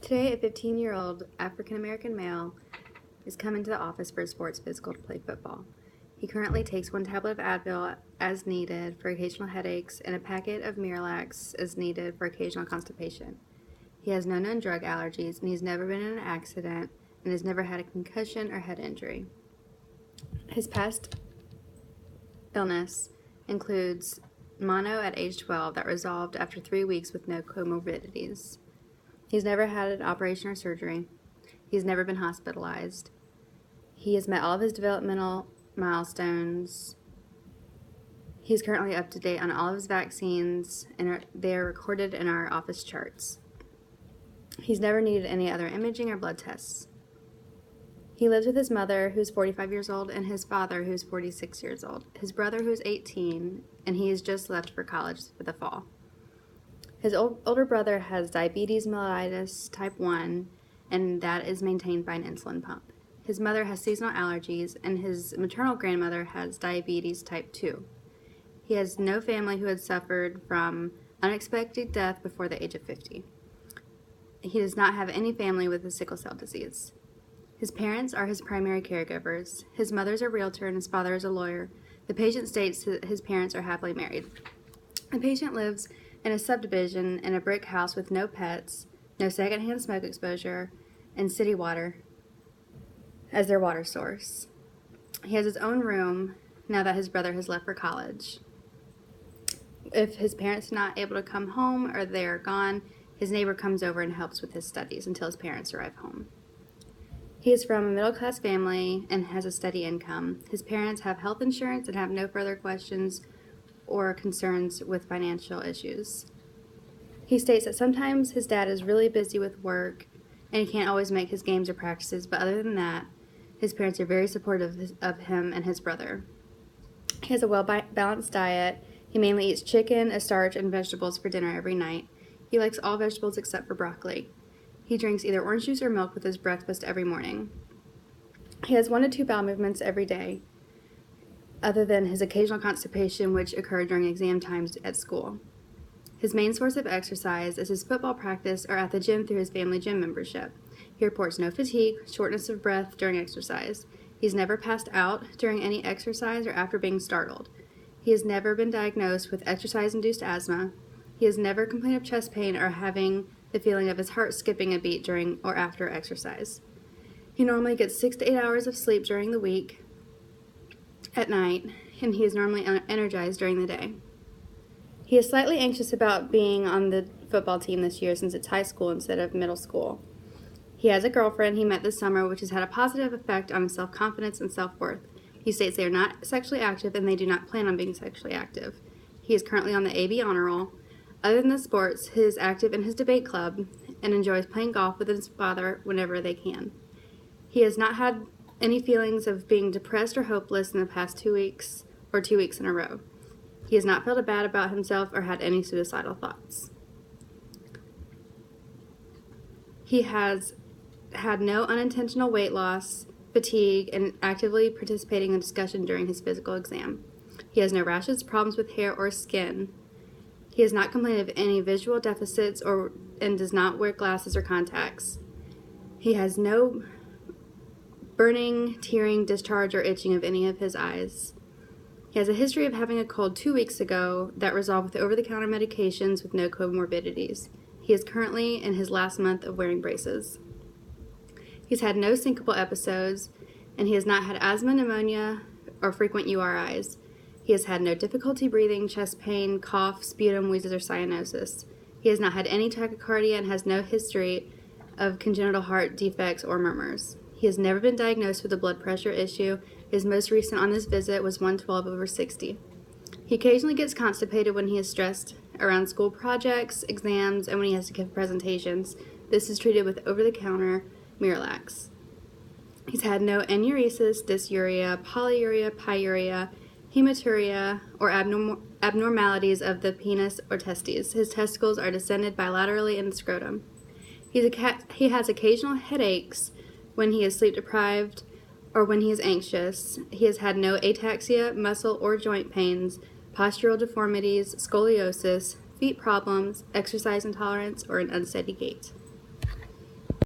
Today, a 15-year-old African-American male is coming to the office for a sports physical to play football. He currently takes 1 tablet of Advil as needed for occasional headaches and a packet of Miralax as needed for occasional constipation. He has no known drug allergies, and he's never been in an accident and has never had a concussion or head injury. His past illness includes mono at age 12 that resolved after 3 weeks with no comorbidities. He's never had an operation or surgery. He's never been hospitalized. He has met all of his developmental milestones. He's currently up to date on all of his vaccines, and they are recorded in our office charts. He's never needed any other imaging or blood tests. He lives with his mother, who's 45 years old, and his father, who's 46 years old. His brother, who's 18, and he has just left for college for the fall. His older brother has diabetes mellitus type 1, and that is maintained by an insulin pump. His mother has seasonal allergies, and his maternal grandmother has diabetes type 2. He has no family who had suffered from unexpected death before the age of 50. He does not have any family with a sickle cell disease. His parents are his primary caregivers. His mother is a realtor and his father is a lawyer. The patient states that his parents are happily married. The patient lives in a subdivision in a brick house with no pets, no secondhand smoke exposure, and city water as their water source. He has his own room now that his brother has left for college. If his parents are not able to come home or they are gone, his neighbor comes over and helps with his studies until his parents arrive home. He is from a middle-class family and has a steady income. His parents have health insurance and have no further questions or concerns with financial issues. He states that sometimes his dad is really busy with work and he can't always make his games or practices, but other than that, his parents are very supportive of him and his brother. He has a well-balanced diet. He mainly eats chicken, a starch, and vegetables for dinner every night. He likes all vegetables except for broccoli. He drinks either orange juice or milk with his breakfast every morning. He has 1 to 2 bowel movements every day, other than his occasional constipation, which occurred during exam times at school. His main source of exercise is his football practice or at the gym through his family gym membership. He reports no fatigue, shortness of breath during exercise. He's never passed out during any exercise or after being startled. He has never been diagnosed with exercise-induced asthma. He has never complained of chest pain or having the feeling of his heart skipping a beat during or after exercise. He normally gets 6 to 8 hours of sleep during the week at night, and he is normally energized during the day. He is slightly anxious about being on the football team this year since it's high school instead of middle school. He has a girlfriend he met this summer, which has had a positive effect on his self-confidence and self-worth. He states they are not sexually active and they do not plan on being sexually active. He is currently on the AB honor roll. Other than the sports, he is active in his debate club and enjoys playing golf with his father whenever they can. He has not had any feelings of being depressed or hopeless in the past 2 weeks or 2 weeks in a row. He has not felt bad about himself or had any suicidal thoughts. He has had no unintentional weight loss, fatigue, and actively participating in discussion during his physical exam. He has no rashes, problems with hair or skin. He has not complained of any visual deficits and does not wear glasses or contacts. He has no burning, tearing, discharge, or itching of any of his eyes. He has a history of having a cold 2 weeks ago that resolved with over-the-counter medications with no comorbidities. He is currently in his last month of wearing braces. He's had no syncopal episodes, and he has not had asthma, pneumonia, or frequent URIs. He has had no difficulty breathing, chest pain, cough, sputum, wheezes, or cyanosis. He has not had any tachycardia and has no history of congenital heart defects or murmurs. He has never been diagnosed with a blood pressure issue. His most recent on this visit was 112/60. He occasionally gets constipated when he is stressed around school projects, exams, and when he has to give presentations. This is treated with over-the-counter Miralax. He's had no enuresis, dysuria, polyuria, pyuria, hematuria, or abnormalities of the penis or testes. His testicles are descended bilaterally in the scrotum. He has occasional headaches when he is sleep deprived or when he is anxious. He has had no ataxia, muscle or joint pains, postural deformities, scoliosis, feet problems, exercise intolerance, or an unsteady gait.